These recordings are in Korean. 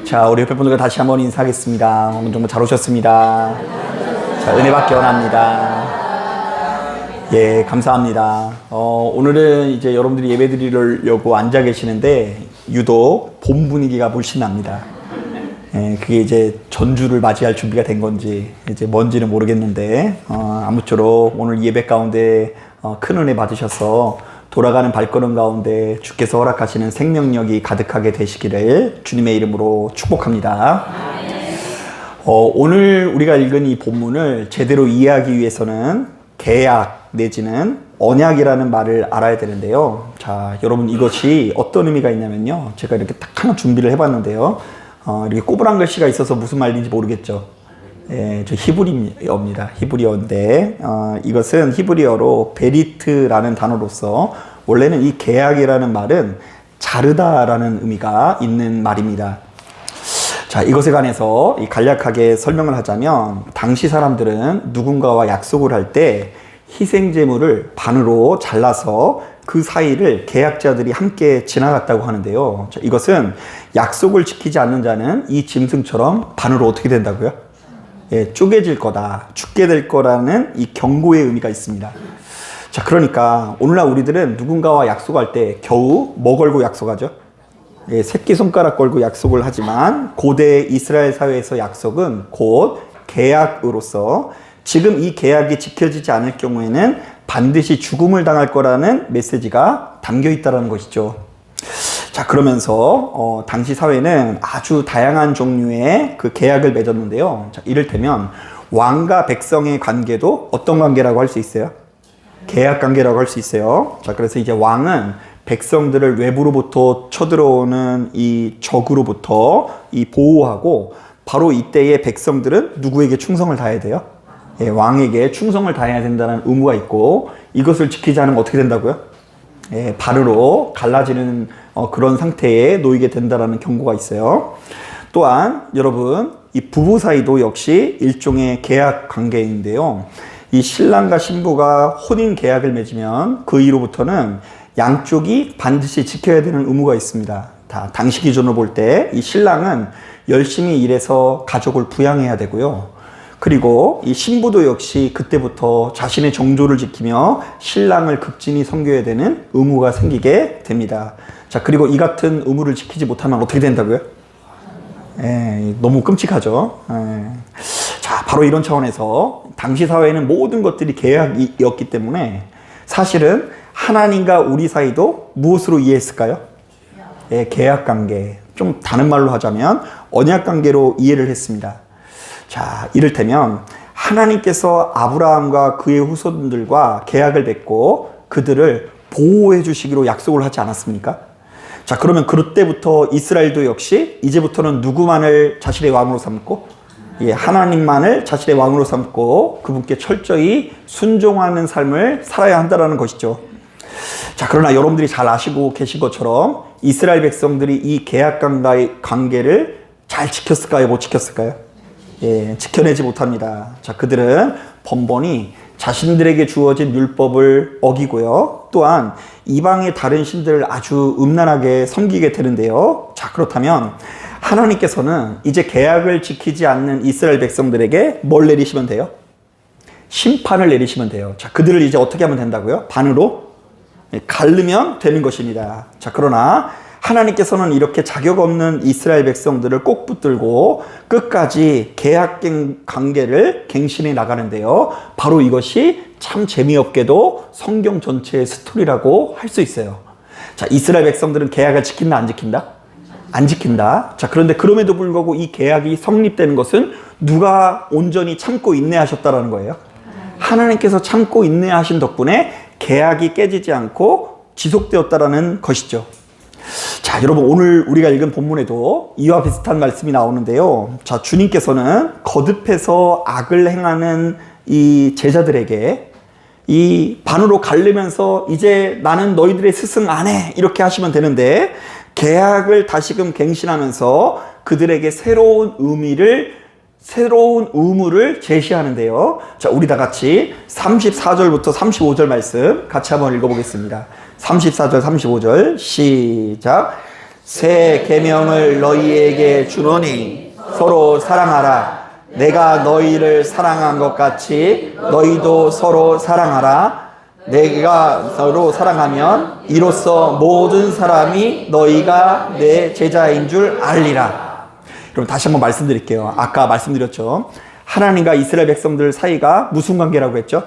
자, 우리 옆에 분들과 다시 한번 인사하겠습니다. 오늘 정말 잘 오셨습니다. 자, 은혜 받기 원합니다. 예, 감사합니다. 오늘은 이제 여러분들이 예배 드리려고 앉아 계시는데 유독 봄 분위기가 물씬 납니다. 예, 그게 이제 전주를 맞이할 준비가 된 건지 이제 뭔지는 모르겠는데 아무쪼록 오늘 예배 가운데 큰 은혜 받으셔서 돌아가는 발걸음 가운데 주께서 허락하시는 생명력이 가득하게 되시기를 주님의 이름으로 축복합니다. 오늘 우리가 읽은 이 본문을 제대로 이해하기 위해서는 계약 내지는 언약이라는 말을 알아야 되는데요. 자, 여러분 이것이 어떤 의미가 있냐면요. 제가 이렇게 딱 하나 준비를 해봤는데요. 이렇게 꼬부랑 글씨가 있어서 무슨 말인지 모르겠죠. 예, 저 히브리어입니다. 히브리어인데 이것은 히브리어로 베리트라는 단어로서 원래는 이 계약이라는 말은 자르다라는 의미가 있는 말입니다. 자, 이것에 관해서 간략하게 설명을 하자면 당시 사람들은 누군가와 약속을 할 때 희생제물을 반으로 잘라서 그 사이를 계약자들이 함께 지나갔다고 하는데요. 자, 이것은 약속을 지키지 않는 자는 이 짐승처럼 반으로 어떻게 된다고요? 예, 쪼개질 거다, 죽게 될 거라는 이 경고의 의미가 있습니다. 자, 그러니까 오늘날 우리들은 누군가와 약속할 때 겨우 뭐 걸고 약속하죠? 예, 새끼손가락 걸고 약속을 하지만 고대 이스라엘 사회에서 약속은 곧 계약으로서 지금 이 계약이 지켜지지 않을 경우에는 반드시 죽음을 당할 거라는 메시지가 담겨 있다는 것이죠. 자, 그러면서 당시 사회는 아주 다양한 종류의 그 계약을 맺었는데요. 자, 이를테면 왕과 백성의 관계도 어떤 관계라고 할 수 있어요? 계약 관계라고 할 수 있어요. 자, 그래서 이제 왕은 백성들을 외부로부터 쳐들어오는 이 적으로부터 이 보호하고 바로 이때의 백성들은 누구에게 충성을 다해야 돼요? 예, 왕에게 충성을 다해야 된다는 의무가 있고 이것을 지키지 않으면 어떻게 된다고요? 예, 바르로 갈라지는 그런 상태에 놓이게 된다는 경고가 있어요. 또한 여러분 이 부부 사이도 역시 일종의 계약 관계인데요. 이 신랑과 신부가 혼인 계약을 맺으면 그 이후로부터는 양쪽이 반드시 지켜야 되는 의무가 있습니다. 당시 기준으로 볼 때 이 신랑은 열심히 일해서 가족을 부양해야 되고요. 그리고 이 신부도 역시 그때부터 자신의 정조를 지키며 신랑을 극진히 섬겨야 되는 의무가 생기게 됩니다. 자, 그리고 이 같은 의무를 지키지 못하면 어떻게 된다고요? 너무 끔찍하죠. 자, 바로 이런 차원에서 당시 사회에는 모든 것들이 계약이었기 때문에 사실은 하나님과 우리 사이도 무엇으로 이해했을까요? 계약 관계. 좀 다른 말로 하자면 언약 관계로 이해를 했습니다. 자, 이를테면 하나님께서 아브라함과 그의 후손들과 계약을 맺고 그들을 보호해 주시기로 약속을 하지 않았습니까? 자, 그러면 그때부터 이스라엘도 역시 이제부터는 누구만을 자신의 왕으로 삼고 하나님만을 자신의 왕으로 삼고 그분께 철저히 순종하는 삶을 살아야 한다는 것이죠. 자, 그러나 여러분들이 잘 아시고 계신 것처럼 이스라엘 백성들이 이 계약 관계를 잘 지켰을까요? 못 지켰을까요? 예, 지켜내지 못합니다. 자, 그들은 번번이 자신들에게 주어진 율법을 어기고요. 또한 이방의 다른 신들을 아주 음란하게 섬기게 되는데요. 자, 그렇다면 하나님께서는 이제 계약을 지키지 않는 이스라엘 백성들에게 뭘 내리시면 돼요? 심판을 내리시면 돼요. 자, 그들을 이제 어떻게 하면 된다고요? 반으로 가르면 되는 것입니다. 자, 그러나 하나님께서는 이렇게 자격 없는 이스라엘 백성들을 꼭 붙들고 끝까지 계약 관계를 갱신해 나가는데요. 바로 이것이 참 재미없게도 성경 전체의 스토리라고 할 수 있어요. 자, 이스라엘 백성들은 계약을 지킨다, 안 지킨다? 안 지킨다. 자, 그런데 그럼에도 불구하고 이 계약이 성립되는 것은 누가 온전히 참고 인내하셨다라는 거예요? 하나님께서 참고 인내하신 덕분에 계약이 깨지지 않고 지속되었다라는 것이죠. 자, 여러분 오늘 우리가 읽은 본문에도 이와 비슷한 말씀이 나오는데요. 자, 주님께서는 거듭해서 악을 행하는 이 제자들에게 이 반으로 가르면서 이제 나는 너희들의 스승 안 해 이렇게 하시면 되는데 계약을 다시금 갱신하면서 그들에게 새로운 의무를 제시하는데요. 자, 우리 다 같이 34절부터 35절 말씀 같이 한번 읽어보겠습니다. 34절, 35절 시작. 새 계명을 너희에게 주노니 서로 사랑하라. 내가 너희를 사랑한 것 같이 너희도 서로 사랑하라. 내가 서로 사랑하면 이로써 모든 사람이 너희가 내 제자인 줄 알리라. 그럼 다시 한번 말씀드릴게요. 아까 말씀드렸죠. 하나님과 이스라엘 백성들 사이가 무슨 관계라고 했죠?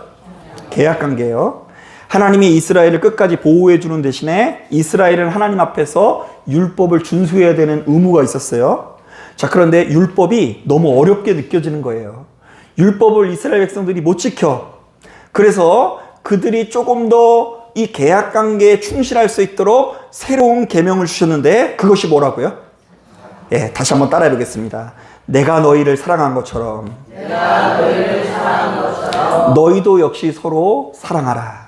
계약 관계예요. 하나님이 이스라엘을 끝까지 보호해 주는 대신에 이스라엘은 하나님 앞에서 율법을 준수해야 되는 의무가 있었어요. 자, 그런데 율법이 너무 어렵게 느껴지는 거예요. 율법을 이스라엘 백성들이 못 지켜. 그래서 그들이 조금 더 이 계약 관계에 충실할 수 있도록 새로운 계명을 주셨는데 그것이 뭐라고요? 예, 다시 한번 따라해 보겠습니다. 내가 너희를 사랑한 것처럼 너희도 역시 서로 사랑하라.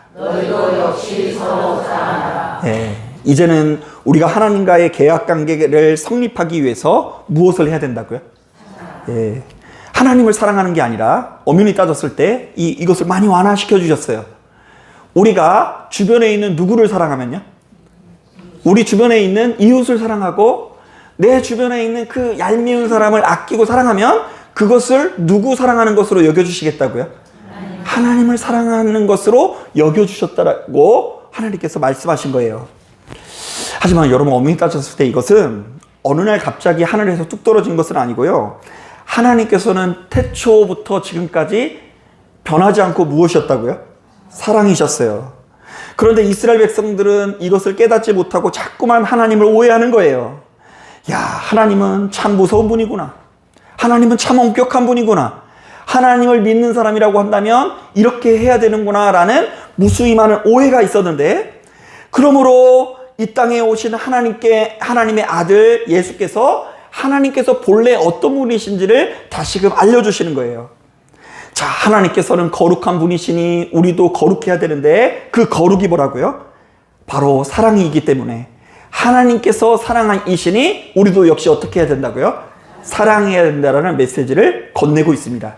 예, 이제는 우리가 하나님과의 계약 관계를 성립하기 위해서 무엇을 해야 된다고요? 예, 하나님을 사랑하는 게 아니라 엄연히 따졌을 때 이것을 많이 완화시켜 주셨어요. 우리가 주변에 있는 누구를 사랑하면요? 우리 주변에 있는 이웃을 사랑하고 내 주변에 있는 그 얄미운 사람을 아끼고 사랑하면 그것을 누구 사랑하는 것으로 여겨주시겠다고요? 하나님을 사랑하는 것으로 여겨주셨다고 하나님께서 말씀하신 거예요. 하지만 여러분, 엄밀히 따졌을 때 이것은 어느 날 갑자기 하늘에서 뚝 떨어진 것은 아니고요. 하나님께서는 태초부터 지금까지 변하지 않고 무엇이었다고요? 사랑이셨어요. 그런데 이스라엘 백성들은 이것을 깨닫지 못하고 자꾸만 하나님을 오해하는 거예요. 야, 하나님은 참 무서운 분이구나. 하나님은 참 엄격한 분이구나. 하나님을 믿는 사람이라고 한다면 이렇게 해야 되는구나 라는 무수히 많은 오해가 있었는데, 그러므로 이 땅에 오신 하나님의 아들 예수께서 하나님께서 본래 어떤 분이신지를 다시금 알려주시는 거예요. 자, 하나님께서는 거룩한 분이시니 우리도 거룩해야 되는데 그 거룩이 뭐라고요? 바로 사랑이기 때문에 하나님께서 사랑이시니 우리도 역시 어떻게 해야 된다고요? 사랑해야 된다라는 메시지를 건네고 있습니다.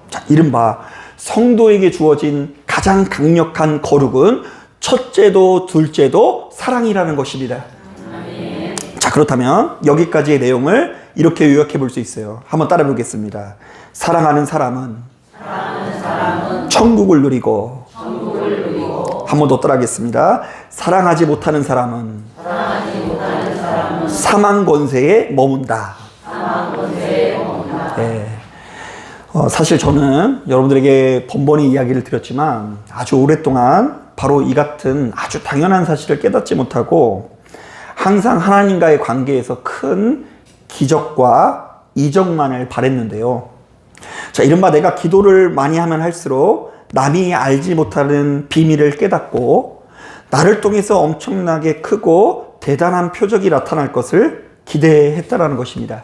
자, 이른바 성도에게 주어진 가장 강력한 거룩은 첫째도 둘째도 사랑이라는 것입니다. 자, 그렇다면 여기까지의 내용을 이렇게 요약해 볼 수 있어요. 한번 따라 보겠습니다. 사랑하는 사람은 천국을 누리고, 한 번 더 따라하겠습니다. 사랑하지 못하는 사람은 사망 권세에 머문다. 네. 사실 저는 여러분들에게 번번이 이야기를 드렸지만 아주 오랫동안 바로 이 같은 아주 당연한 사실을 깨닫지 못하고 항상 하나님과의 관계에서 큰 기적과 이적만을 바랬는데요. 자, 이른바 내가 기도를 많이 하면 할수록 남이 알지 못하는 비밀을 깨닫고 나를 통해서 엄청나게 크고 대단한 표적이 나타날 것을 기대했다라는 것입니다.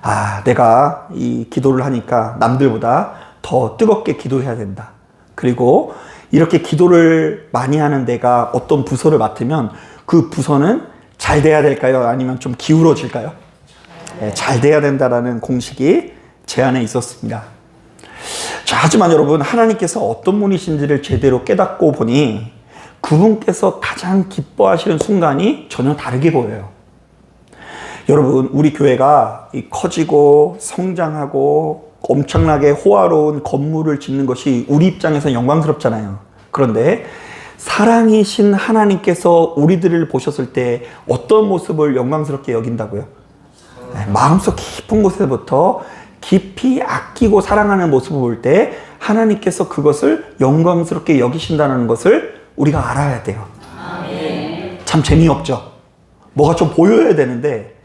아, 내가 이 기도를 하니까 남들보다 더 뜨겁게 기도해야 된다. 그리고 이렇게 기도를 많이 하는 내가 어떤 부서를 맡으면 그 부서는 잘 돼야 될까요? 아니면 좀 기울어질까요? 네, 잘 돼야 된다라는 공식이 제 안에 있었습니다. 자, 하지만 여러분, 하나님께서 어떤 분이신지를 제대로 깨닫고 보니 그분께서 가장 기뻐하시는 순간이 전혀 다르게 보여요. 여러분, 우리 교회가 커지고 성장하고 엄청나게 호화로운 건물을 짓는 것이 우리 입장에서 영광스럽잖아요. 그런데 사랑이신 하나님께서 우리들을 보셨을 때 어떤 모습을 영광스럽게 여긴다고요? 네, 마음속 깊은 곳에부터 깊이 아끼고 사랑하는 모습을 볼 때 하나님께서 그것을 영광스럽게 여기신다는 것을 우리가 알아야 돼요. 참 재미없죠? 뭐가 좀 보여야 되는데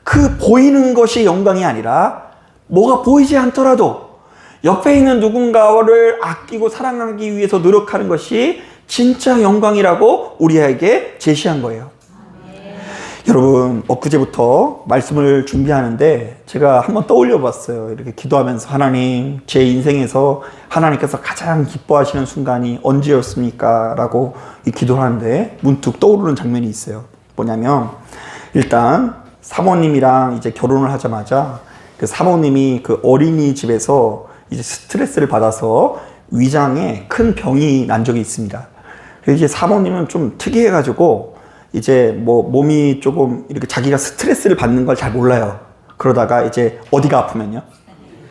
그 보이는 것이 영광이 아니라 뭐가 보이지 않더라도 옆에 있는 누군가를 아끼고 사랑하기 위해서 노력하는 것이 진짜 영광이라고 우리에게 제시한 거예요. 여러분, 엊그제부터 말씀을 준비하는데 제가 한번 떠올려 봤어요. 이렇게 기도하면서 하나님, 제 인생에서 하나님께서 가장 기뻐하시는 순간이 언제였습니까? 라고 이 기도를 하는데 문득 떠오르는 장면이 있어요. 뭐냐면 일단 사모님이랑 이제 결혼을 하자마자 그 사모님이 그 어린이집에서 이제 스트레스를 받아서 위장에 큰 병이 난 적이 있습니다. 그래서 이제 사모님은 좀 특이해가지고 이제 뭐 몸이 조금 이렇게 자기가 스트레스를 받는 걸 잘 몰라요. 그러다가 이제 어디가 아프면요?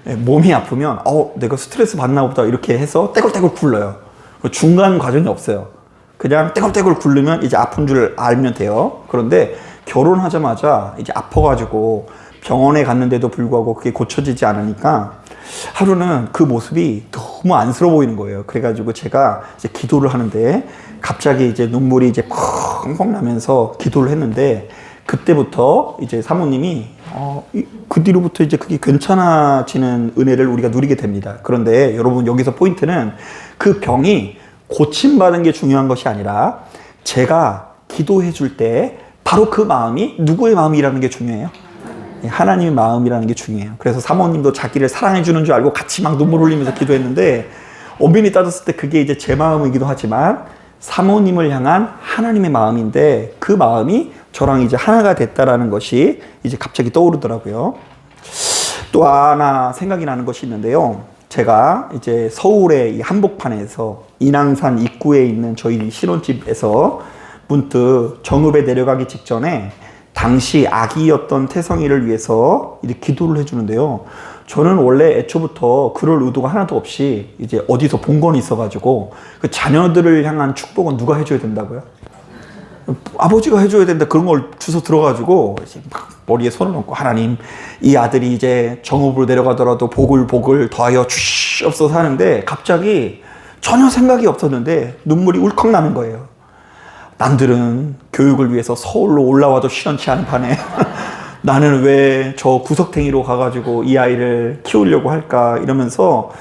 네, 몸이 아프면 내가 스트레스 받나 보다 이렇게 해서 떼굴떼굴 굴러요. 중간 과정이 없어요. 그냥 떼굴떼굴 굴르면 이제 아픈 줄 알면 돼요. 그런데 결혼하자마자 이제 아파가지고 병원에 갔는데도 불구하고 그게 고쳐지지 않으니까 하루는 그 모습이 너무 안쓰러워 보이는 거예요. 그래가지고 제가 이제 기도를 하는데 갑자기 이제 눈물이 이제 펑펑 나면서 기도를 했는데 그때부터 이제 사모님이 그 뒤로부터 이제 그게 괜찮아지는 은혜를 우리가 누리게 됩니다. 그런데 여러분 여기서 포인트는 그 병이 고침받은 게 중요한 것이 아니라 제가 기도해 줄 때 바로 그 마음이 누구의 마음이라는 게 중요해요. 하나님의 마음이라는 게 중요해요. 그래서 사모님도 자기를 사랑해 주는 줄 알고 같이 막 눈물 흘리면서 기도했는데 엄밀히 따졌을 때 그게 이제 제 마음이기도 하지만 사모님을 향한 하나님의 마음인데 그 마음이 저랑 이제 하나가 됐다라는 것이 이제 갑자기 떠오르더라고요. 또 하나 생각이 나는 것이 있는데요. 제가 이제 서울의 이 한복판에서 인왕산 입구에 있는 저희 신혼집에서 문득 정읍에 내려가기 직전에 당시 아기였던 태성이를 위해서 이렇게 기도를 해주는데요. 저는 원래 애초부터 그럴 의도가 하나도 없이 이제 어디서 본 건 있어가지고 그 자녀들을 향한 축복은 누가 해줘야 된다고요? 아버지가 해줘야 된다 그런 걸 주워 들어가지고 이제 막 머리에 손을 얹고 하나님 이 아들이 이제 정읍으로 내려가더라도 복을 더하여 주시옵소서 하는데 갑자기 전혀 생각이 없었는데 눈물이 울컥 나는 거예요. 남들은 교육을 위해서 서울로 올라와도 시원치 않은 판에 나는 왜 저 구석탱이로 가가지고 이 아이를 키우려고 할까 이러면서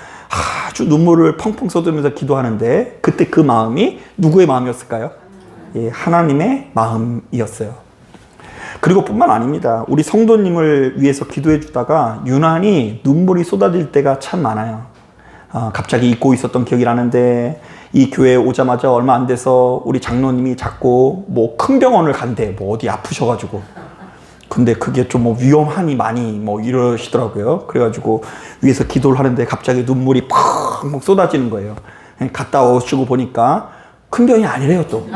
아주 눈물을 펑펑 쏟으면서 기도하는데 그때 그 마음이 누구의 마음이었을까요? 예, 하나님의 마음이었어요. 그리고 뿐만 아닙니다. 우리 성도님을 위해서 기도해 주다가 유난히 눈물이 쏟아질 때가 참 많아요. 갑자기 잊고 있었던 기억이 나는데 이 교회에 오자마자 얼마 안 돼서 우리 장로님이 자꾸 뭐 큰 병원을 간대. 뭐 어디 아프셔가지고. 근데 그게 좀 뭐 위험하니 많이 뭐 이러시더라고요. 그래가지고 위에서 기도를 하는데 갑자기 눈물이 팍 쏟아지는 거예요. 갔다 오시고 보니까 큰 병이 아니래요 또.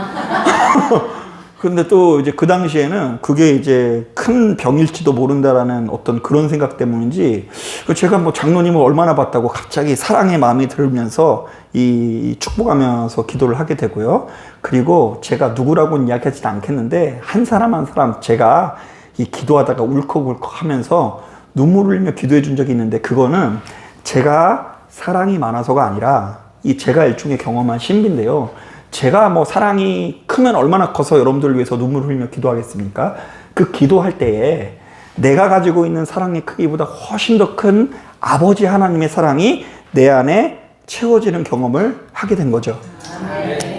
근데 또 이제 그 당시에는 그게 이제 큰 병일지도 모른다라는 어떤 그런 생각 때문인지 제가 뭐 장로님을 얼마나 봤다고 갑자기 사랑의 마음이 들면서 이 축복하면서 기도를 하게 되고요. 그리고 제가 누구라고는 이야기하지는 않겠는데 한 사람 한 사람 제가 이 기도하다가 울컥울컥 하면서 눈물을 흘리며 기도해 준 적이 있는데 그거는 제가 사랑이 많아서가 아니라 이 제가 일종의 경험한 신비인데요. 제가 뭐 사랑이 크면 얼마나 커서 여러분들을 위해서 눈물을 흘리며 기도하겠습니까? 그 기도할 때에 내가 가지고 있는 사랑의 크기보다 훨씬 더 큰 아버지 하나님의 사랑이 내 안에 채워지는 경험을 하게 된 거죠.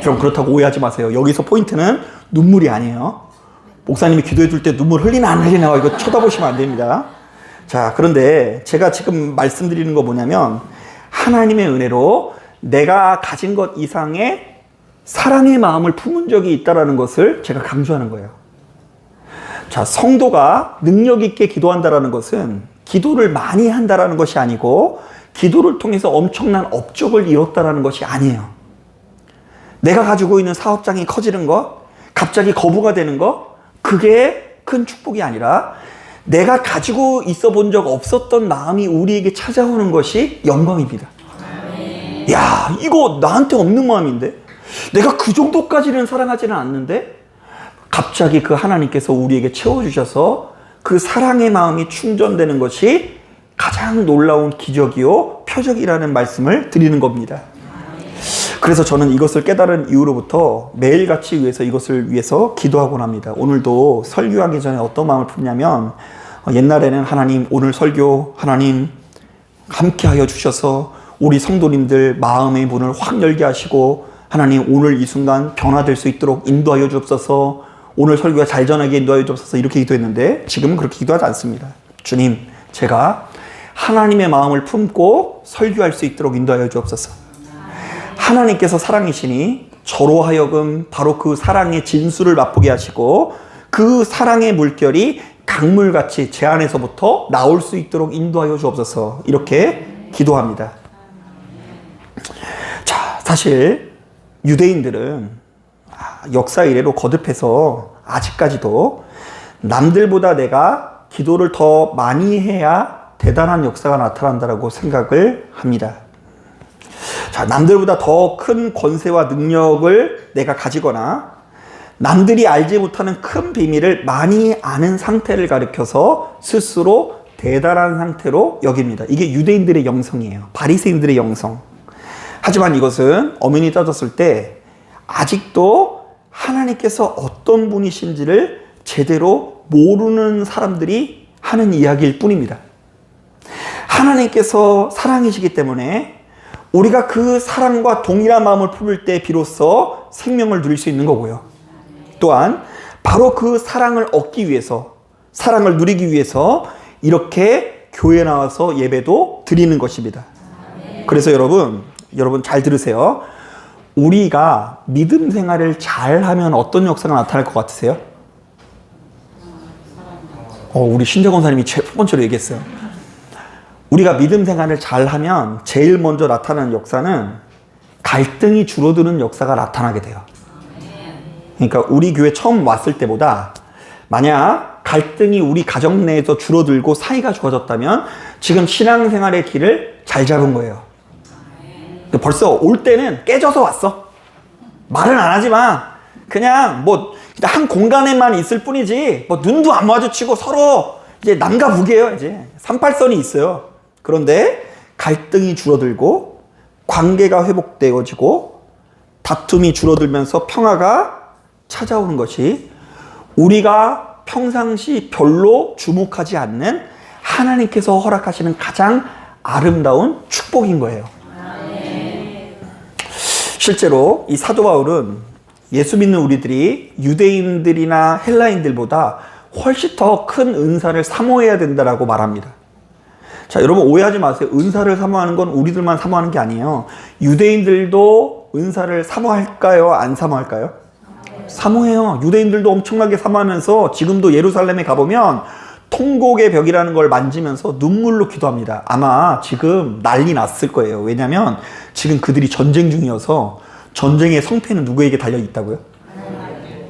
그럼 그렇다고 오해하지 마세요. 여기서 포인트는 눈물이 아니에요. 목사님이 기도해 줄 때 눈물 흘리나 안 흘리나 이거 쳐다보시면 안 됩니다. 자, 그런데 제가 지금 말씀드리는 거 뭐냐면 하나님의 은혜로 내가 가진 것 이상의 사랑의 마음을 품은 적이 있다는 것을 제가 강조하는 거예요. 자, 성도가 능력 있게 기도한다는 것은 기도를 많이 한다는 것이 아니고 기도를 통해서 엄청난 업적을 이뤘다는 것이 아니에요. 내가 가지고 있는 사업장이 커지는 것, 갑자기 거부가 되는 것, 그게 큰 축복이 아니라 내가 가지고 있어 본 적 없었던 마음이 우리에게 찾아오는 것이 영광입니다. 야, 이거 나한테 없는 마음인데? 내가 그 정도까지는 사랑하지는 않는데 갑자기 그 하나님께서 우리에게 채워주셔서 그 사랑의 마음이 충전되는 것이 가장 놀라운 기적이요 표적이라는 말씀을 드리는 겁니다. 그래서 저는 이것을 깨달은 이후로부터 매일같이 위해서 이것을 위해서 기도하곤 합니다. 오늘도 설교하기 전에 어떤 마음을 품냐면 옛날에는 하나님 오늘 설교 하나님 함께하여 주셔서 우리 성도님들 마음의 문을 확 열게 하시고 하나님 오늘 이 순간 변화될 수 있도록 인도하여 주옵소서 오늘 설교가 잘 전하게 인도하여 주옵소서 이렇게 기도했는데 지금은 그렇게 기도하지 않습니다. 주님 제가 하나님의 마음을 품고 설교할 수 있도록 인도하여 주옵소서. 하나님께서 사랑이시니 저로 하여금 바로 그 사랑의 진수를 맛보게 하시고 그 사랑의 물결이 강물같이 제 안에서부터 나올 수 있도록 인도하여 주옵소서 이렇게 기도합니다. 자, 사실 유대인들은 역사 이래로 거듭해서 아직까지도 남들보다 내가 기도를 더 많이 해야 대단한 역사가 나타난다고 생각을 합니다. 자, 남들보다 더 큰 권세와 능력을 내가 가지거나 남들이 알지 못하는 큰 비밀을 많이 아는 상태를 가리켜서 스스로 대단한 상태로 여깁니다. 이게 유대인들의 영성이에요. 바리새인들의 영성. 하지만 이것은 엄연히 따졌을 때 아직도 하나님께서 어떤 분이신지를 제대로 모르는 사람들이 하는 이야기일 뿐입니다. 하나님께서 사랑이시기 때문에 우리가 그 사랑과 동일한 마음을 품을 때 비로소 생명을 누릴 수 있는 거고요. 또한 바로 그 사랑을 얻기 위해서, 사랑을 누리기 위해서 이렇게 교회에 나와서 예배도 드리는 것입니다. 그래서 여러분 잘 들으세요. 우리가 믿음 생활을 잘하면 어떤 역사가 나타날 것 같으세요? 우리 신재 권사님이 첫 번째로 얘기했어요. 우리가 믿음 생활을 잘하면 제일 먼저 나타나는 역사는 갈등이 줄어드는 역사가 나타나게 돼요. 그러니까 우리 교회 처음 왔을 때보다 만약 갈등이 우리 가정 내에서 줄어들고 사이가 좋아졌다면 지금 신앙생활의 길을 잘 잡은 거예요. 벌써 올 때는 깨져서 왔어. 말은 안 하지만 그냥 한 공간에만 있을 뿐이지 눈도 안 마주치고 서로 이제 남과 북이에요. 이제 38선이 있어요. 그런데 갈등이 줄어들고 관계가 회복되어지고 다툼이 줄어들면서 평화가 찾아오는 것이 우리가 평상시 별로 주목하지 않는 하나님께서 허락하시는 가장 아름다운 축복인 거예요. 실제로 이 사도 바울은 예수 믿는 우리들이 유대인들이나 헬라인들보다 훨씬 더 큰 은사를 사모해야 된다라고 말합니다. 자, 여러분 오해하지 마세요. 은사를 사모하는 건 우리들만 사모하는 게 아니에요. 유대인들도 은사를 사모할까요? 안 사모할까요? 사모해요. 유대인들도 엄청나게 사모하면서 지금도 예루살렘에 가보면 통곡의 벽이라는 걸 만지면서 눈물로 기도합니다. 아마 지금 난리 났을 거예요. 왜냐하면 지금 그들이 전쟁 중이어서 전쟁의 성패는 누구에게 달려 있다고요?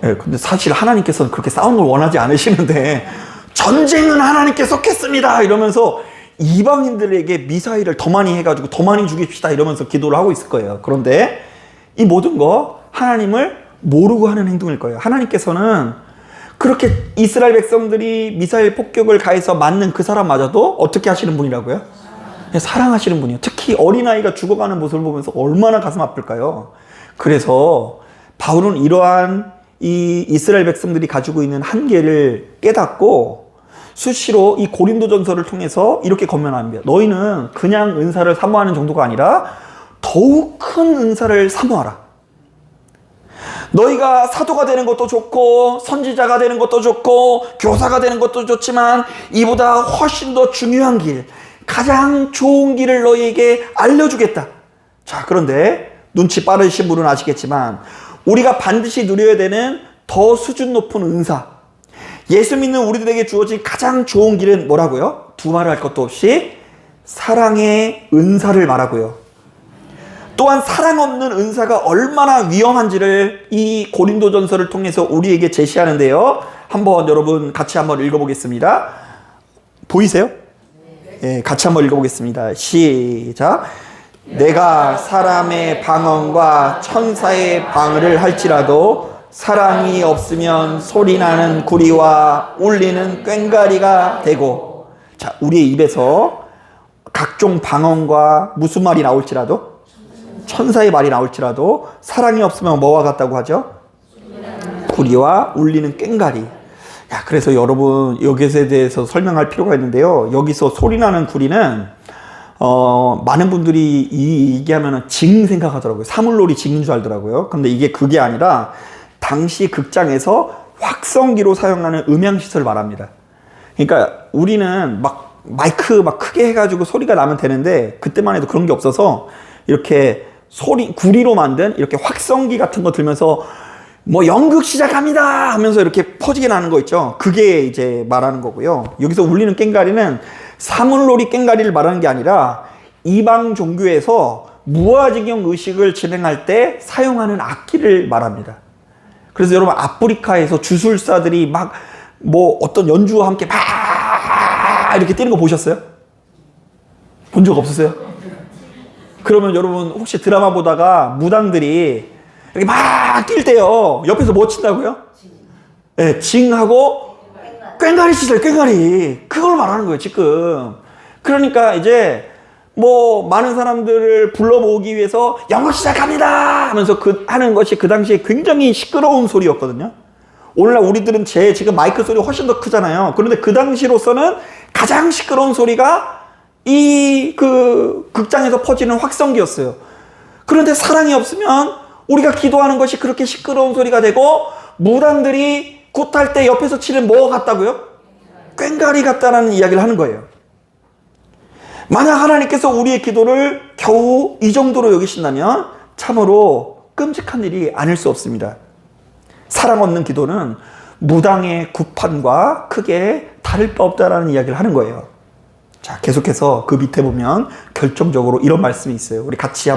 네, 근데 사실 하나님께서는 그렇게 싸우는 걸 원하지 않으시는데 전쟁은 하나님께서 겠습니다 이러면서 이방인들에게 미사일을 더 많이 해가지고 더 많이 죽입시다 이러면서 기도를 하고 있을 거예요. 그런데 이 모든 거 하나님을 모르고 하는 행동일 거예요. 하나님께서는 그렇게 이스라엘 백성들이 미사일 폭격을 가해서 맞는 그 사람마저도 어떻게 하시는 분이라고요? 사랑하시는 분이에요. 특히 어린아이가 죽어가는 모습을 보면서 얼마나 가슴 아플까요? 그래서 바울은 이러한 이 이스라엘 백성들이 가지고 있는 한계를 깨닫고 수시로 이 고린도전서를 통해서 이렇게 권면합니다. 너희는 그냥 은사를 사모하는 정도가 아니라 더욱 큰 은사를 사모하라. 너희가 사도가 되는 것도 좋고 선지자가 되는 것도 좋고 교사가 되는 것도 좋지만 이보다 훨씬 더 중요한 길, 가장 좋은 길을 너희에게 알려주겠다. 자, 그런데 눈치 빠르신 분은 아시겠지만 우리가 반드시 누려야 되는 더 수준 높은 은사, 예수 믿는 우리들에게 주어진 가장 좋은 길은 뭐라고요? 두말할 것도 없이 사랑의 은사를 말하고요. 또한 사랑 없는 은사가 얼마나 위험한지를 이 고린도전서를 통해서 우리에게 제시하는데요. 한번 여러분 같이 한번 읽어보겠습니다. 보이세요? 네, 같이 한번 읽어보겠습니다. 시작. 내가 사람의 방언과 천사의 방언을 할지라도 사랑이 없으면 소리나는 구리와 울리는 꽹과리가 되고. 자, 우리의 입에서 각종 방언과 무슨 말이 나올지라도, 천사의 말이 나올지라도 사랑이 없으면 뭐와 같다고 하죠? 구리와 울리는 꽹과리. 야, 그래서 여러분 여기에 대해서 설명할 필요가 있는데요. 여기서 소리나는 구리는 많은 분들이 얘기하면 징 생각하더라고요. 사물놀이 징인 줄 알더라고요. 근데 이게 그게 아니라 당시 극장에서 확성기로 사용하는 음향시설을 말합니다. 그러니까 우리는 막 마이크 막 크게 해가지고 소리가 나면 되는데 그때만 해도 그런 게 없어서 이렇게 구리로 만든 이렇게 확성기 같은 거 들면서 뭐 연극 시작합니다 하면서 이렇게 퍼지게 나는 거 있죠. 그게 이제 말하는 거고요. 여기서 울리는 꽹과리는 사물놀이 꽹과리를 말하는 게 아니라 이방 종교에서 무아지경 의식을 진행할 때 사용하는 악기를 말합니다. 그래서 여러분 아프리카에서 주술사들이 막 뭐 어떤 연주와 함께 막 이렇게 뛰는 거 보셨어요? 본 적 없으세요? 그러면 여러분 혹시 드라마 보다가 무당들이 이렇게 막 뛸 때요 옆에서 뭐 친다고요? 네, 징하고 꽹과리 치세요. 꽹과리. 그걸 말하는 거예요 지금. 그러니까 이제 뭐 많은 사람들을 불러 모으기 위해서 연극 시작합니다 하면서 하는 것이 그 당시에 굉장히 시끄러운 소리였거든요. 오늘날 우리들은 지금 마이크 소리 훨씬 더 크잖아요. 그런데 그 당시로서는 가장 시끄러운 소리가 이 극장에서 퍼지는 확성기였어요. 그런데 사랑이 없으면 우리가 기도하는 것이 그렇게 시끄러운 소리가 되고 무당들이 굿할 때 옆에서 치는 뭐가 같다고요? 꽹과리 같다라는 이야기를 하는 거예요. 만약 하나님께서 우리의 기도를 겨우 이 정도로 여기신다면 참으로 끔찍한 일이 아닐 수 없습니다. 사랑 없는 기도는 무당의 굿판과 크게 다를 바 없다라는 이야기를 하는 거예요. 자, 계속해서 그 밑에 보면 결정적으로 이런 말씀이 있어요. 우리 같이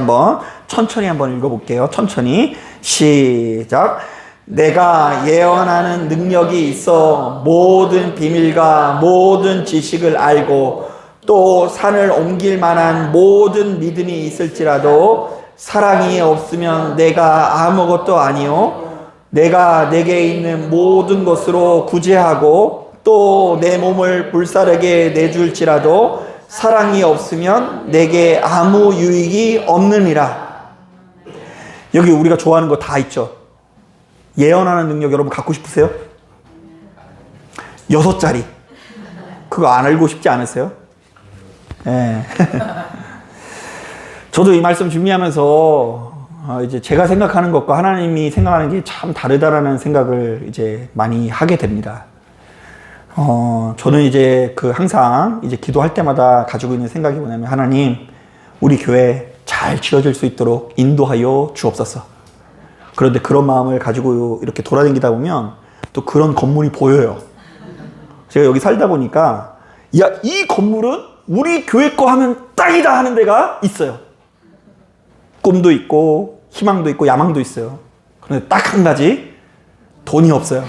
천천히 한번 읽어볼게요. 천천히 시작. 내가 예언하는 능력이 있어 모든 비밀과 모든 지식을 알고 또 산을 옮길 만한 모든 믿음이 있을지라도 사랑이 없으면 내가 아무것도 아니요 내가 내게 있는 모든 것으로 구제하고 또 내 몸을 불사르게 내줄지라도 사랑이 없으면 내게 아무 유익이 없느니라. 여기 우리가 좋아하는 거 다 있죠. 예언하는 능력 여러분 갖고 싶으세요? 6자리. 그거 안 알고 싶지 않으세요? 예. 저도 이 말씀 준비하면서 이제 제가 생각하는 것과 하나님이 생각하는 게 참 다르다라는 생각을 이제 많이 하게 됩니다. 저는 이제 항상 이제 기도할 때마다 가지고 있는 생각이 뭐냐면 하나님, 우리 교회 잘 지어질 수 있도록 인도하여 주옵소서. 그런데 그런 마음을 가지고 이렇게 돌아다니다 보면 또 그런 건물이 보여요. 제가 여기 살다 보니까 야, 이 건물은 우리 교회 거 하면 딱이다 하는 데가 있어요. 꿈도 있고 희망도 있고 야망도 있어요. 그런데 딱 한 가지, 돈이 없어요.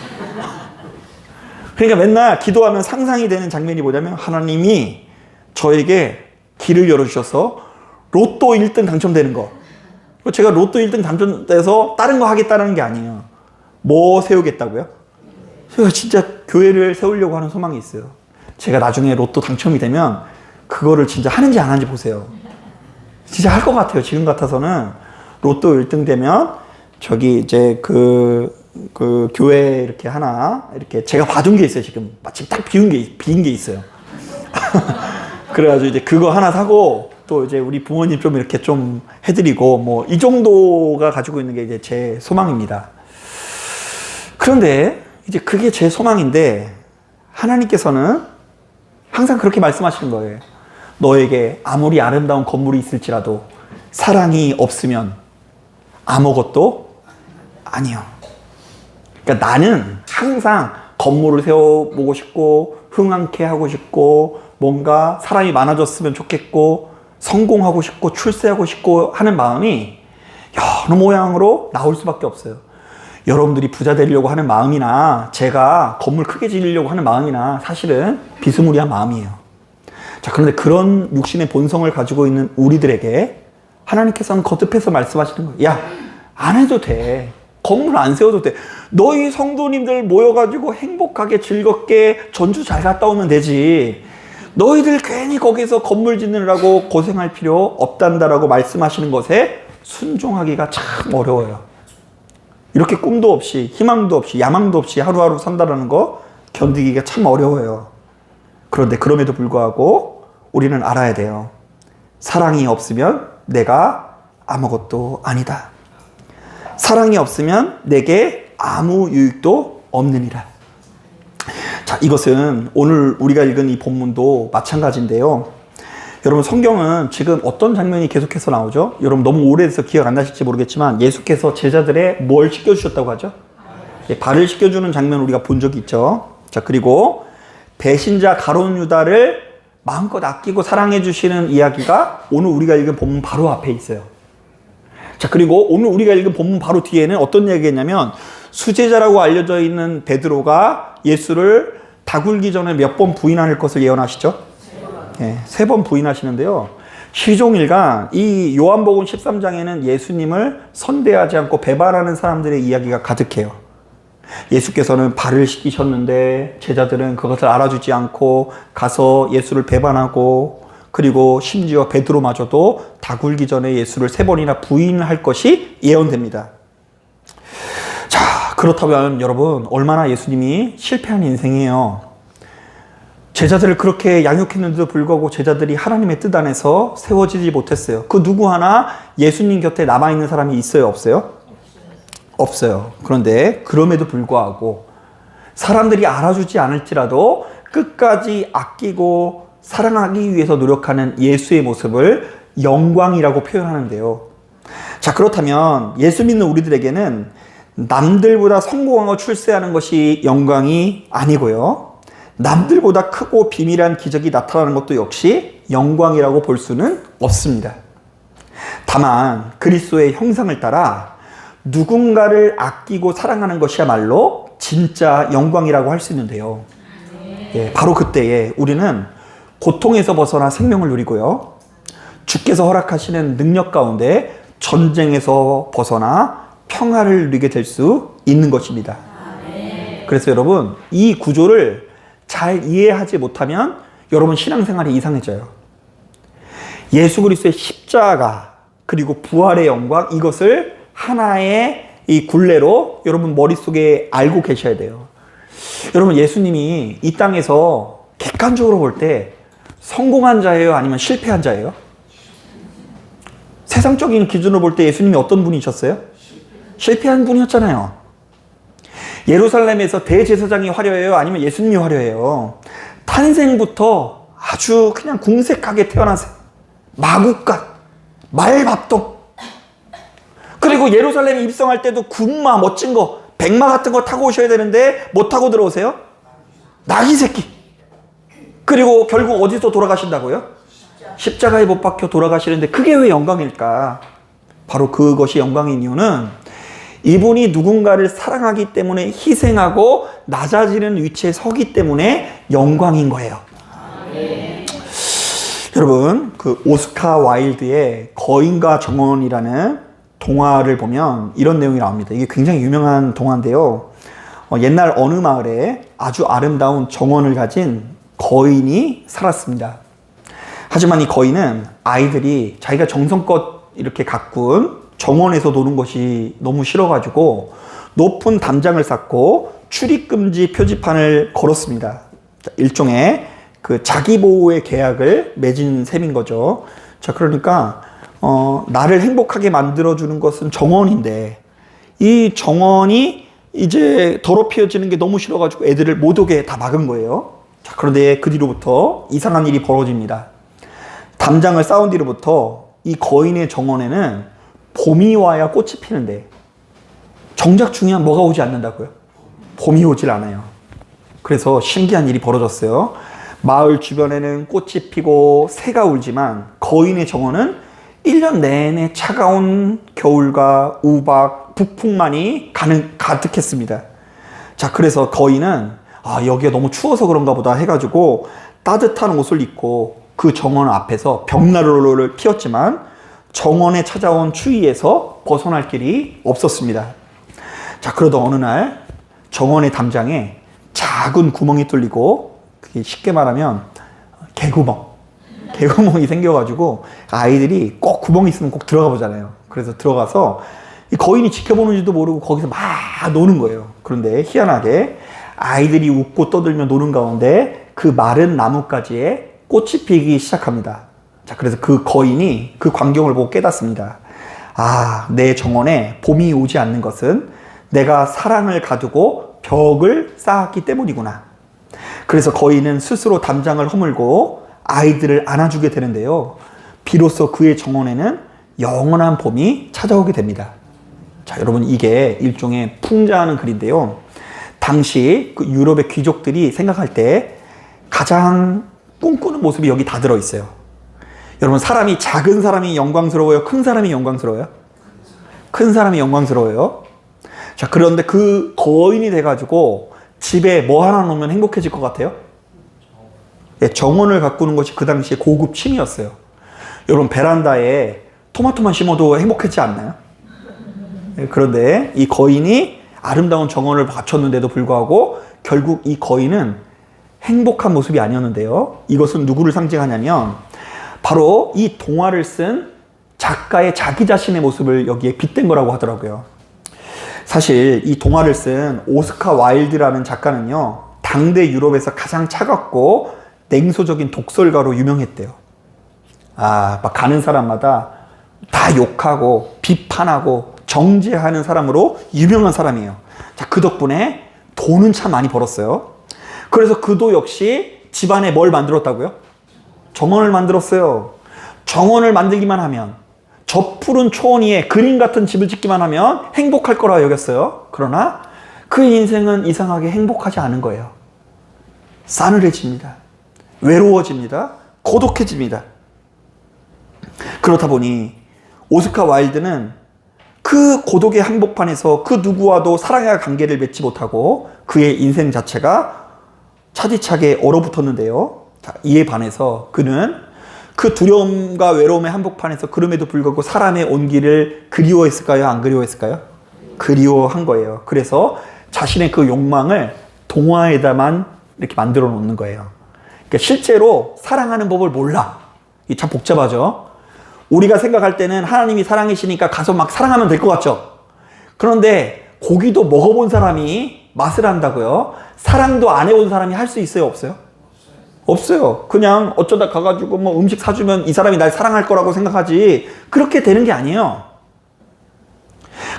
그러니까 맨날 기도하면 상상이 되는 장면이 뭐냐면 하나님이 저에게 길을 열어주셔서 로또 1등 당첨되는 거. 제가 로또 1등 당첨돼서 다른 거 하겠다는 게 아니에요. 뭐 세우겠다고요? 제가 진짜 교회를 세우려고 하는 소망이 있어요. 제가 나중에 로또 당첨이 되면 그거를 진짜 하는지 안 하는지 보세요. 진짜 할 것 같아요. 지금 같아서는 로또 1등 되면 저기 이제 그 교회 이렇게 하나 이렇게 제가 봐둔 게 있어요. 지금 마침 딱 빈 게 있어요. 그래가지고 이제 그거 하나 사고 또 이제 우리 부모님 좀 이렇게 좀 해드리고 뭐 이 정도가 가지고 있는 게 이제 제 소망입니다. 그런데 이제 그게 제 소망인데 하나님께서는 항상 그렇게 말씀하시는 거예요. 너에게 아무리 아름다운 건물이 있을지라도 사랑이 없으면 아무것도 아니요. 그러니까 나는 항상 건물을 세워보고 싶고 흥황케 하고 싶고 뭔가 사람이 많아졌으면 좋겠고 성공하고 싶고 출세하고 싶고 하는 마음이 여러 모양으로 나올 수밖에 없어요. 여러분들이 부자 되려고 하는 마음이나 제가 건물 크게 지으려고 하는 마음이나 사실은 비스무리한 마음이에요. 자, 그런데 그런 육신의 본성을 가지고 있는 우리들에게 하나님께서는 거듭해서 말씀하시는 거예요. 야, 안 해도 돼. 건물 안 세워도 돼. 너희 성도님들 모여가지고 행복하게 즐겁게 전주 잘 갔다 오면 되지. 너희들 괜히 거기서 건물 짓느라고 고생할 필요 없단다라고 말씀하시는 것에 순종하기가 참 어려워요. 이렇게 꿈도 없이 희망도 없이 야망도 없이 하루하루 산다라는 거 견디기가 참 어려워요. 그런데 그럼에도 불구하고 우리는 알아야 돼요. 사랑이 없으면 내가 아무것도 아니다. 사랑이 없으면 내게 아무 유익도 없느니라. 자, 이것은 오늘 우리가 읽은 이 본문도 마찬가지인데요. 여러분, 성경은 지금 어떤 장면이 계속해서 나오죠? 여러분, 너무 오래돼서 기억 안 나실지 모르겠지만 예수께서 제자들의 뭘 씻겨주셨다고 하죠? 발을 씻겨주는 장면 우리가 본 적이 있죠. 자, 그리고 배신자 가룟 유다를 마음껏 아끼고 사랑해 주시는 이야기가 오늘 우리가 읽은 본문 바로 앞에 있어요. 자, 그리고 오늘 우리가 읽은 본문 바로 뒤에는 어떤 이야기겠냐면 수제자라고 알려져 있는 베드로가 예수를 다굴기 전에 몇 번 부인할 것을 예언하시죠? 네, 3번 부인하시는데요. 시종일관 이 요한복음 13장에는 예수님을 선대하지 않고 배반하는 사람들의 이야기가 가득해요. 예수께서는 발을 씻기셨는데 제자들은 그것을 알아주지 않고 가서 예수를 배반하고, 그리고 심지어 베드로마저도 다굴기 전에 예수를 3번이나 부인할 것이 예언됩니다. 자, 그렇다면 여러분, 얼마나 예수님이 실패한 인생이에요. 제자들을 그렇게 양육했는데도 불구하고 제자들이 하나님의 뜻 안에서 세워지지 못했어요. 그 누구 하나 예수님 곁에 남아있는 사람이 있어요, 없어요? 없어요. 그런데 그럼에도 불구하고 사람들이 알아주지 않을지라도 끝까지 아끼고 사랑하기 위해서 노력하는 예수의 모습을 영광이라고 표현하는데요. 자, 그렇다면 예수 믿는 우리들에게는 남들보다 성공하고 출세하는 것이 영광이 아니고요, 남들보다 크고 비밀한 기적이 나타나는 것도 역시 영광이라고 볼 수는 없습니다. 다만 그리스도의 형상을 따라 누군가를 아끼고 사랑하는 것이야말로 진짜 영광이라고 할 수 있는데요. 예, 바로 그때에 우리는 고통에서 벗어나 생명을 누리고요, 주께서 허락하시는 능력 가운데 전쟁에서 벗어나 평화를 누리게 될 수 있는 것입니다. 그래서 여러분, 이 구조를 잘 이해하지 못하면 여러분 신앙생활이 이상해져요. 예수 그리스도의 십자가 그리고 부활의 영광, 이것을 하나의 이 굴레로 여러분 머릿속에 알고 계셔야 돼요. 여러분, 예수님이 이 땅에서 객관적으로 볼 때 성공한 자예요, 아니면 실패한 자예요? 세상적인 기준으로 볼 때 예수님이 어떤 분이셨어요? 실패한 분이었잖아요. 예루살렘에서 대제사장이 화려해요, 아니면 예수님이 화려해요? 탄생부터 아주 그냥 궁색하게 태어나세요. 마구간, 말밥동. 그리고 예루살렘에 입성할 때도 군마, 멋진 거, 백마 같은 거 타고 오셔야 되는데 뭐 타고 들어오세요? 나귀 새끼. 그리고 결국 어디서 돌아가신다고요? 십자가에 못 박혀 돌아가시는데 그게 왜 영광일까? 바로 그것이 영광인 이유는 이분이 누군가를 사랑하기 때문에 희생하고 낮아지는 위치에 서기 때문에 영광인 거예요. 여러분, 그 오스카 와일드의 거인과 정원이라는 동화를 보면 이런 내용이 나옵니다. 이게 굉장히 유명한 동화인데요. 옛날 어느 마을에 아주 아름다운 정원을 가진 거인이 살았습니다. 하지만 이 거인은 아이들이 자기가 정성껏 이렇게 가꾼 정원에서 노는 것이 너무 싫어가지고 높은 담장을 쌓고 출입금지 표지판을 걸었습니다. 일종의 그 자기보호의 계약을 맺은 셈인 거죠. 자, 그러니까 나를 행복하게 만들어주는 것은 정원인데 이 정원이 이제 더럽혀지는 게 너무 싫어가지고 애들을 못 오게 다 막은 거예요. 자, 그런데 그 뒤로부터 이상한 일이 벌어집니다. 담장을 쌓은 뒤로부터 이 거인의 정원에는 봄이 와야 꽃이 피는데 정작 중요한 뭐가 오지 않는다고요? 봄이 오질 않아요. 그래서 신기한 일이 벌어졌어요. 마을 주변에는 꽃이 피고 새가 울지만 거인의 정원은 1년 내내 차가운 겨울과 우박, 북풍만이 가득했습니다. 자, 그래서 거인은 여기가 너무 추워서 그런가 보다 해가지고 따뜻한 옷을 입고 그 정원 앞에서 벽난로를 피웠지만 정원에 찾아온 추위에서 벗어날 길이 없었습니다. 자, 그러던 어느 날 정원의 담장에 작은 구멍이 뚫리고, 그게 쉽게 말하면 개구멍이 생겨가지고 아이들이 꼭 구멍이 있으면 꼭 들어가 보잖아요. 그래서 들어가서 이 거인이 지켜보는지도 모르고 거기서 막 노는 거예요. 그런데 희한하게 아이들이 웃고 떠들며 노는 가운데 그 마른 나뭇가지에 꽃이 피기 시작합니다. 자, 그래서 그 거인이 그 광경을 보고 깨닫습니다. 내 정원에 봄이 오지 않는 것은 내가 사랑을 가두고 벽을 쌓았기 때문이구나. 그래서 거인은 스스로 담장을 허물고 아이들을 안아주게 되는데요. 비로소 그의 정원에는 영원한 봄이 찾아오게 됩니다. 자, 여러분, 이게 일종의 풍자하는 글인데요. 당시 그 유럽의 귀족들이 생각할 때 가장 꿈꾸는 모습이 여기 다 들어있어요. 여러분, 사람이 작은 사람이 영광스러워요? 큰 사람이 영광스러워요? 큰 사람이 영광스러워요. 자, 그런데 그 거인이 돼가지고 집에 뭐 하나 놓으면 행복해질 것 같아요? 예, 정원을 가꾸는 것이 그 당시에 고급 취미였어요. 여러분, 베란다에 토마토만 심어도 행복했지 않나요? 예, 그런데 이 거인이 아름다운 정원을 갖췄는데도 불구하고 결국 이 거인은 행복한 모습이 아니었는데요. 이것은 누구를 상징하냐면 바로 이 동화를 쓴 작가의 자기 자신의 모습을 여기에 빗댄 거라고 하더라고요. 사실 이 동화를 쓴 오스카 와일드라는 작가는요, 당대 유럽에서 가장 차갑고 냉소적인 독설가로 유명했대요. 막 가는 사람마다 다 욕하고 비판하고 정죄하는 사람으로 유명한 사람이에요. 자, 그 덕분에 돈은 참 많이 벌었어요. 그래서 그도 역시 집안에 뭘 만들었다고요? 정원을 만들었어요. 정원을 만들기만 하면, 저 푸른 초원 위에 그림 같은 집을 짓기만 하면 행복할 거라 여겼어요. 그러나 그 인생은 이상하게 행복하지 않은 거예요. 싸늘해집니다. 외로워집니다. 고독해집니다. 그렇다 보니 오스카 와일드는 그 고독의 한복판에서 그 누구와도 사랑의 관계를 맺지 못하고 그의 인생 자체가 차디차게 얼어붙었는데요. 자, 이에 반해서 그는 그 두려움과 외로움의 한복판에서 그럼에도 불구하고 사람의 온기를 그리워했을까요? 안 그리워했을까요? 그리워한 거예요. 그래서 자신의 그 욕망을 동화에다만 이렇게 만들어 놓는 거예요. 그러니까 실제로 사랑하는 법을 몰라. 이게 참 복잡하죠. 우리가 생각할 때는 하나님이 사랑이시니까 가서 막 사랑하면 될 것 같죠. 그런데 고기도 먹어본 사람이 맛을 안다고요? 사랑도 안 해본 사람이 할 수 있어요? 없어요? 없어요. 그냥 어쩌다 가가지고 뭐 음식 사주면 이 사람이 날 사랑할 거라고 생각하지 그렇게 되는 게 아니에요.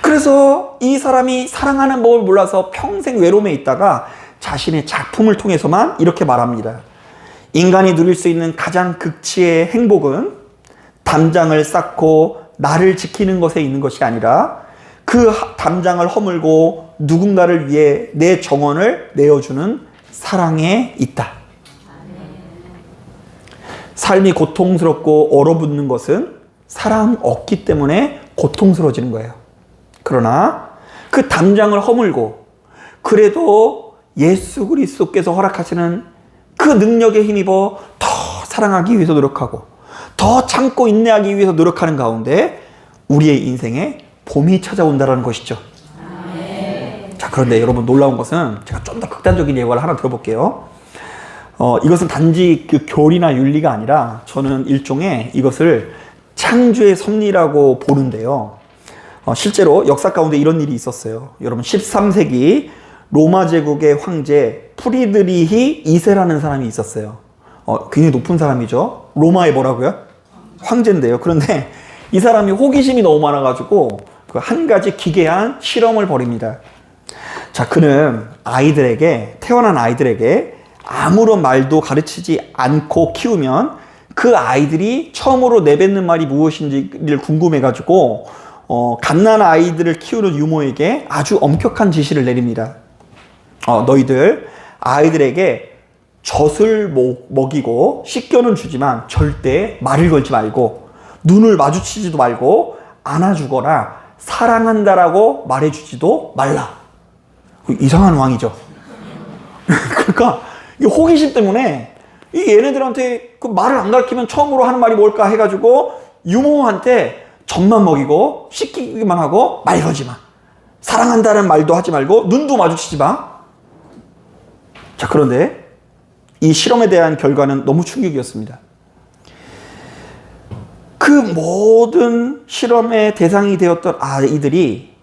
그래서 이 사람이 사랑하는 법을 몰라서 평생 외로움에 있다가 자신의 작품을 통해서만 이렇게 말합니다. 인간이 누릴 수 있는 가장 극치의 행복은 담장을 쌓고 나를 지키는 것에 있는 것이 아니라 그 담장을 허물고 누군가를 위해 내 정원을 내어주는 사랑에 있다. 삶이 고통스럽고 얼어붙는 것은 사랑 없기 때문에 고통스러워지는 거예요. 그러나 그 담장을 허물고 그래도 예수 그리스도께서 허락하시는 그 능력에 힘입어 더 사랑하기 위해서 노력하고 더 참고 인내하기 위해서 노력하는 가운데 우리의 인생에 봄이 찾아온다는 것이죠. 자, 그런데 여러분 놀라운 것은 제가 좀 더 극단적인 예화를 하나 들어볼게요. 이것은 단지 그 교리나 윤리가 아니라 저는 일종의 이것을 창조의 섭리라고 보는데요. 실제로 역사 가운데 이런 일이 있었어요. 여러분 13세기 로마 제국의 황제 프리드리히 2세라는 사람이 있었어요. 굉장히 높은 사람이죠. 로마의 뭐라고요? 황제인데요. 그런데 이 사람이 호기심이 너무 많아가지고 그 한 가지 기괴한 실험을 벌입니다. 자, 그는 태어난 아이들에게 아무런 말도 가르치지 않고 키우면 그 아이들이 처음으로 내뱉는 말이 무엇인지를 궁금해가지고 갓난 아이들을 키우는 유모에게 아주 엄격한 지시를 내립니다. 너희들 아이들에게 젖을 먹이고 씻겨는 주지만 절대 말을 걸지 말고 눈을 마주치지도 말고 안아주거나 사랑한다라고 말해주지도 말라. 이상한 왕이죠. 그러니까 이 호기심 때문에 이 얘네들한테 그 말을 안 가르치면 처음으로 하는 말이 뭘까 해가지고 유모한테 젖만 먹이고 씻기기만 하고 말 걸지 마. 사랑한다는 말도 하지 말고 눈도 마주치지 마. 자, 그런데 이 실험에 대한 결과는 너무 충격이었습니다. 그 모든 실험의 대상이 되었던 아이들이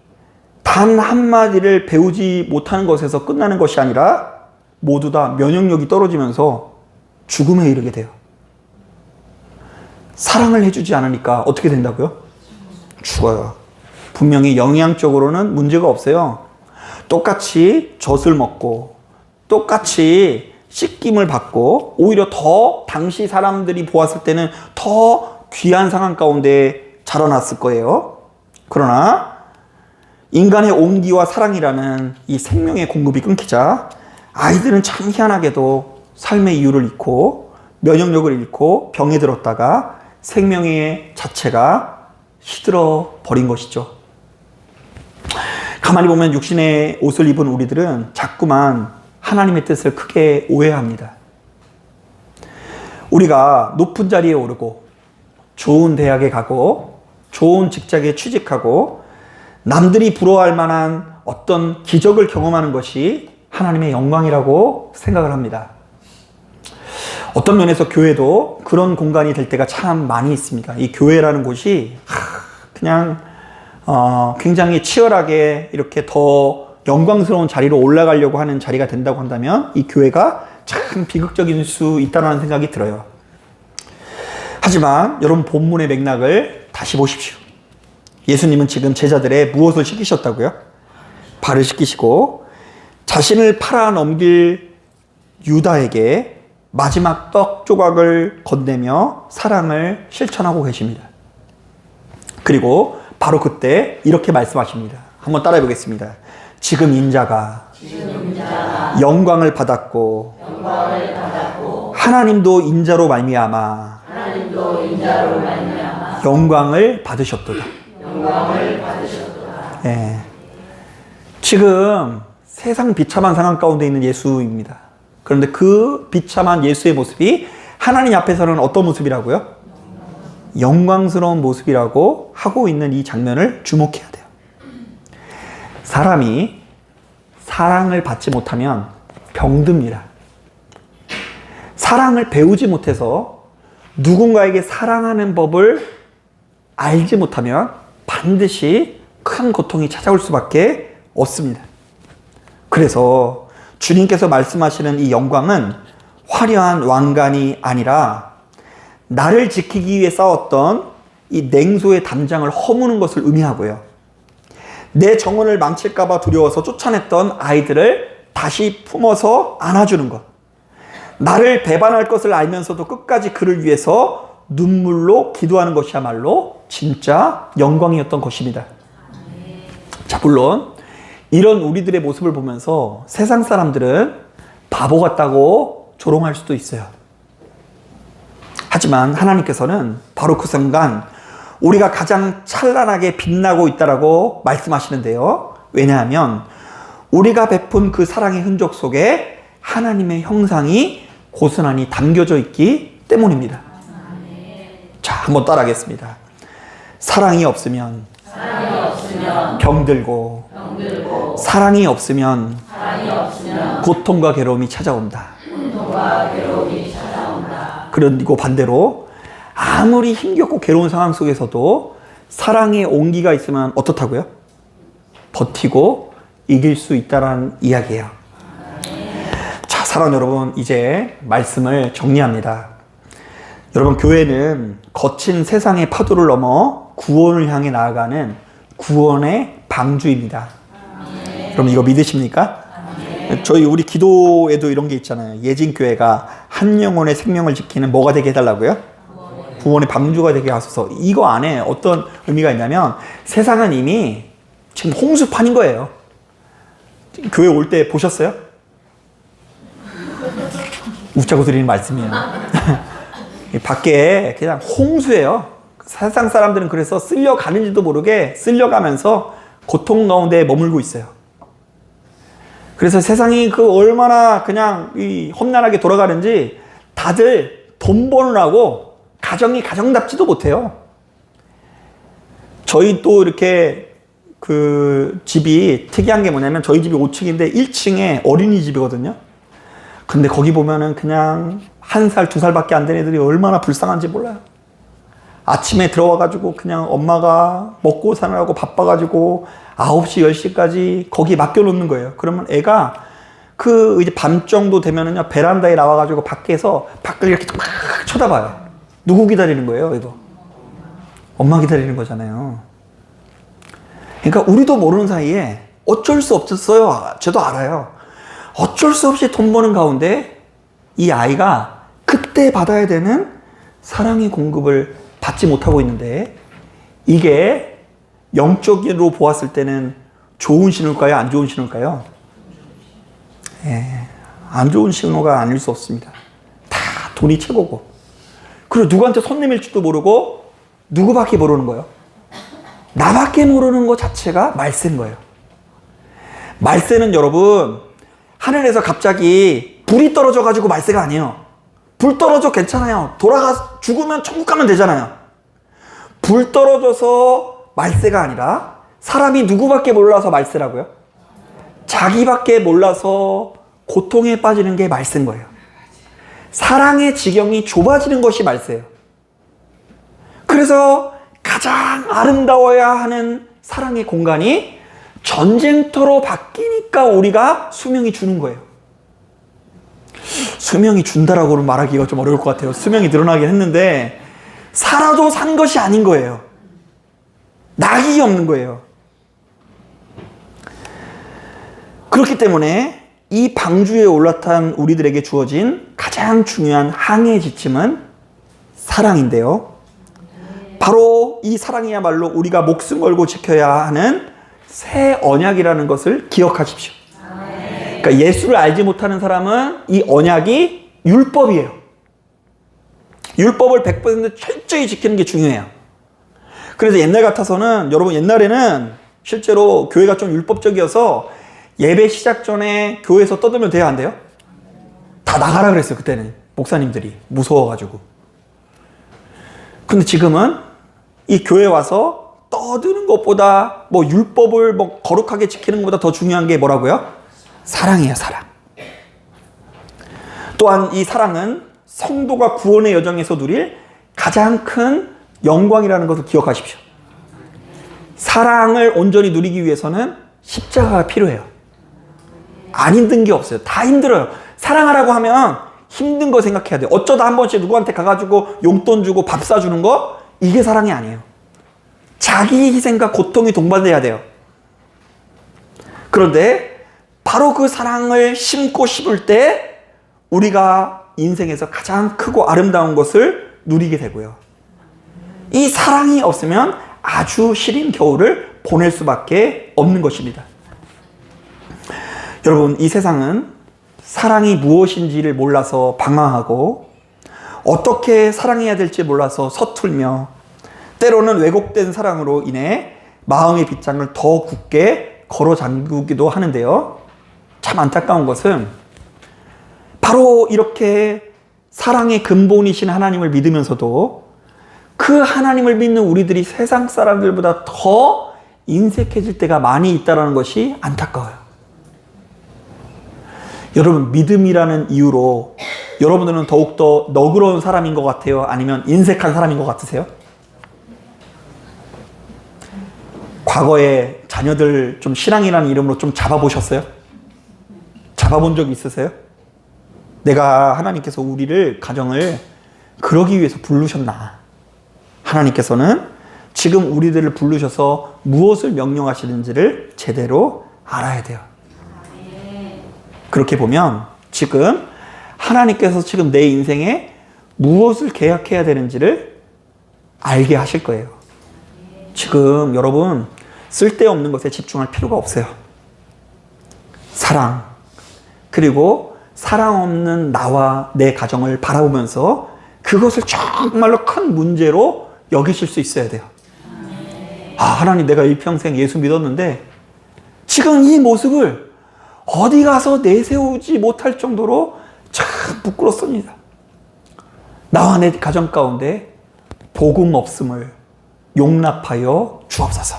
단 한마디를 배우지 못하는 것에서 끝나는 것이 아니라 모두 다 면역력이 떨어지면서 죽음에 이르게 돼요. 사랑을 해주지 않으니까 어떻게 된다고요? 죽어요. 분명히 영양적으로는 문제가 없어요. 똑같이 젖을 먹고 똑같이 씻김을 받고 오히려 더 당시 사람들이 보았을 때는 더 귀한 상황 가운데 자라났을 거예요. 그러나 인간의 온기와 사랑이라는 이 생명의 공급이 끊기자 아이들은 참 희한하게도 삶의 이유를 잃고 면역력을 잃고 병에 들었다가 생명의 자체가 시들어 버린 것이죠. 가만히 보면 육신의 옷을 입은 우리들은 자꾸만 하나님의 뜻을 크게 오해합니다. 우리가 높은 자리에 오르고 좋은 대학에 가고 좋은 직장에 취직하고 남들이 부러워할 만한 어떤 기적을 경험하는 것이 하나님의 영광이라고 생각을 합니다. 어떤 면에서 교회도 그런 공간이 될 때가 참 많이 있습니다. 이 교회라는 곳이 그냥 굉장히 치열하게 이렇게 더 영광스러운 자리로 올라가려고 하는 자리가 된다고 한다면 이 교회가 참 비극적일 수 있다는 생각이 들어요. 하지만 여러분 본문의 맥락을 다시 보십시오. 예수님은 지금 제자들의 무엇을 시키셨다고요? 발을 씻기시고 자신을 팔아 넘길 유다에게 마지막 떡 조각을 건네며 사랑을 실천하고 계십니다. 그리고 바로 그때 이렇게 말씀하십니다. 한번 따라해 보겠습니다. 지금 인자가 영광을 받았고 하나님도 인자로 말미암아 영광을 받으셨도다. 예. 지금 세상 비참한 상황 가운데 있는 예수입니다. 그런데 그 비참한 예수의 모습이 하나님 앞에서는 어떤 모습이라고요? 영광스러운 모습이라고 하고 있는 이 장면을 주목해야 돼요. 사람이 사랑을 받지 못하면 병듭니다. 사랑을 배우지 못해서 누군가에게 사랑하는 법을 알지 못하면 반드시 큰 고통이 찾아올 수밖에 없습니다. 그래서 주님께서 말씀하시는 이 영광은 화려한 왕관이 아니라 나를 지키기 위해 싸웠던 이 냉소의 담장을 허무는 것을 의미하고요. 내 정원을 망칠까봐 두려워서 쫓아냈던 아이들을 다시 품어서 안아주는 것. 나를 배반할 것을 알면서도 끝까지 그를 위해서 눈물로 기도하는 것이야말로 진짜 영광이었던 것입니다. 자, 물론 이런 우리들의 모습을 보면서 세상 사람들은 바보 같다고 조롱할 수도 있어요. 하지만 하나님께서는 바로 그 순간 우리가 가장 찬란하게 빛나고 있다라고 말씀하시는데요. 왜냐하면 우리가 베푼 그 사랑의 흔적 속에 하나님의 형상이 고스란히 담겨져 있기 때문입니다. 자, 한번 따라하겠습니다. 사랑이 없으면 병들고 사랑이 없으면 고통과 괴로움이 찾아온다. 그리고 반대로 아무리 힘겹고 괴로운 상황 속에서도 사랑의 온기가 있으면 어떻다고요? 버티고 이길 수 있다는 이야기예요. 자, 사랑하는 여러분, 이제 말씀을 정리합니다. 여러분, 교회는 거친 세상의 파도를 넘어 구원을 향해 나아가는 구원의 방주입니다. 여러분, 이거 믿으십니까? 저희 우리 기도에도 이런 게 있잖아요. 예진교회가 한 영혼의 생명을 지키는 뭐가 되게 해달라고요? 구원의 방주가 되게 하소서. 이거 안에 어떤 의미가 있냐면 세상은 이미 지금 홍수판인 거예요. 교회 올 때 보셨어요? 웃자고 드리는 말씀이에요. 밖에 그냥 홍수예요. 세상 사람들은 그래서 쓸려가는지도 모르게 쓸려가면서 고통 가운데 머물고 있어요. 그래서 세상이 그 얼마나 그냥 이 험난하게 돌아가는지 다들 돈 버느라고 가정이 가정답지도 못해요. 저희 또 이렇게 그 집이 특이한 게 뭐냐면 저희 집이 5층인데 1층에 어린이집이거든요. 근데 거기 보면은 그냥 1살, 2살밖에 안 된 애들이 얼마나 불쌍한지 몰라요. 아침에 들어와가지고 그냥 엄마가 먹고 사느라고 바빠가지고 9시, 10시까지 거기 맡겨놓는 거예요. 그러면 애가 그 이제 밤 정도 되면은요, 베란다에 나와가지고 밖에서 밖을 이렇게 막 쳐다봐요. 누구 기다리는 거예요, 이거? 엄마 기다리는 거잖아요. 그러니까 우리도 모르는 사이에 어쩔 수 없었어요. 저도 알아요. 어쩔 수 없이 돈 버는 가운데 이 아이가 그때 받아야 되는 사랑의 공급을 받지 못하고 있는데 이게 영적으로 보았을 때는 좋은 신호일까요? 안 좋은 신호일까요? 안 좋은 신호가 아닐 수 없습니다. 다 돈이 최고고. 그리고 누구한테 손 내밀지도 모르고 누구밖에 모르는 거예요? 나밖에 모르는 것 자체가 말세인 거예요. 말세는 여러분, 하늘에서 갑자기 불이 떨어져 가지고 말세가 아니에요. 불 떨어져 괜찮아요. 죽으면 천국 가면 되잖아요. 불 떨어져서 말세가 아니라 사람이 누구밖에 몰라서 말세라고요? 자기밖에 몰라서 고통에 빠지는 게 말세인 거예요. 사랑의 지경이 좁아지는 것이 말세예요. 그래서 가장 아름다워야 하는 사랑의 공간이 전쟁터로 바뀌니까 우리가 수명이 주는 거예요. 수명이 준다라고는 말하기가 좀 어려울 것 같아요. 수명이 늘어나긴 했는데 살아도 산 것이 아닌 거예요. 낙이 없는 거예요. 그렇기 때문에 이 방주에 올라탄 우리들에게 주어진 가장 중요한 항해의 지침은 사랑인데요. 바로 이 사랑이야말로 우리가 목숨 걸고 지켜야 하는 새 언약이라는 것을 기억하십시오. 그러니까 예수를 알지 못하는 사람은 이 언약이 율법이에요. 율법을 100% 철저히 지키는 게 중요해요. 그래서 옛날 같아서는, 여러분 옛날에는 실제로 교회가 좀 율법적이어서 예배 시작 전에 교회에서 떠들면 돼요, 안 돼요? 다 나가라 그랬어요, 그때는. 목사님들이 무서워가지고. 근데 지금은 이 교회 와서 떠드는 것보다 율법을 거룩하게 지키는 것보다 더 중요한 게 뭐라고요? 사랑이에요, 사랑. 또한 이 사랑은 성도가 구원의 여정에서 누릴 가장 큰 영광이라는 것을 기억하십시오. 사랑을 온전히 누리기 위해서는 십자가가 필요해요. 안 힘든 게 없어요. 다 힘들어요. 사랑하라고 하면 힘든 거 생각해야 돼요. 어쩌다 한 번씩 누구한테 가가지고 용돈 주고 밥 사주는 거, 이게 사랑이 아니에요. 자기 희생과 고통이 동반돼야 돼요. 그런데 바로 그 사랑을 심고 심을 때 우리가 인생에서 가장 크고 아름다운 것을 누리게 되고요. 이 사랑이 없으면 아주 시린 겨울을 보낼 수밖에 없는 것입니다. 여러분, 이 세상은 사랑이 무엇인지를 몰라서 방황하고 어떻게 사랑해야 될지 몰라서 서툴며 때로는 왜곡된 사랑으로 인해 마음의 빗장을 더 굳게 걸어 잠그기도 하는데요. 참 안타까운 것은 바로 이렇게 사랑의 근본이신 하나님을 믿으면서도 그 하나님을 믿는 우리들이 세상 사람들보다 더 인색해질 때가 많이 있다는 것이 안타까워요. 여러분, 믿음이라는 이유로 여러분들은 더욱더 너그러운 사람인 것 같아요? 아니면 인색한 사람인 것 같으세요? 과거에 자녀들 좀 신앙이라는 이름으로 좀 잡아보셨어요? 잡아본 적 있으세요? 내가 하나님께서 우리를, 가정을 그러기 위해서 부르셨나? 하나님께서는 지금 우리들을 부르셔서 무엇을 명령하시는지를 제대로 알아야 돼요. 그렇게 보면 지금 하나님께서 지금 내 인생에 무엇을 계약해야 되는지를 알게 하실 거예요. 지금 여러분 쓸데없는 것에 집중할 필요가 없어요. 사랑, 그리고 사랑 없는 나와 내 가정을 바라보면서 그것을 정말로 큰 문제로 여기실 수 있어야 돼요. 아, 하나님, 내가 일평생 예수 믿었는데 지금 이 모습을 어디 가서 내세우지 못할 정도로 참 부끄럽습니다. 나와 내 가정 가운데 복음 없음을 용납하여 주옵소서.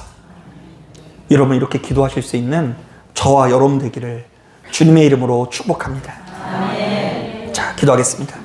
여러분, 이렇게 기도하실 수 있는 저와 여러분 되기를 주님의 이름으로 축복합니다. 자, 기도하겠습니다.